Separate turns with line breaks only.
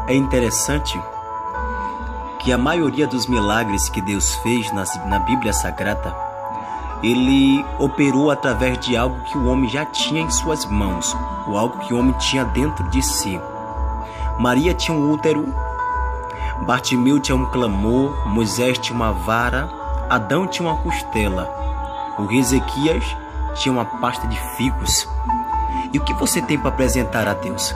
É interessante que a maioria dos milagres que Deus fez na Bíblia Sagrada, Ele operou através de algo que o homem já tinha em suas mãos, ou algo que o homem tinha dentro de si. Maria tinha um útero, Bartimeu tinha um clamor, Moisés tinha uma vara, Adão tinha uma costela, o rei Ezequias tinha uma pasta de figos. E o que você tem para apresentar a Deus?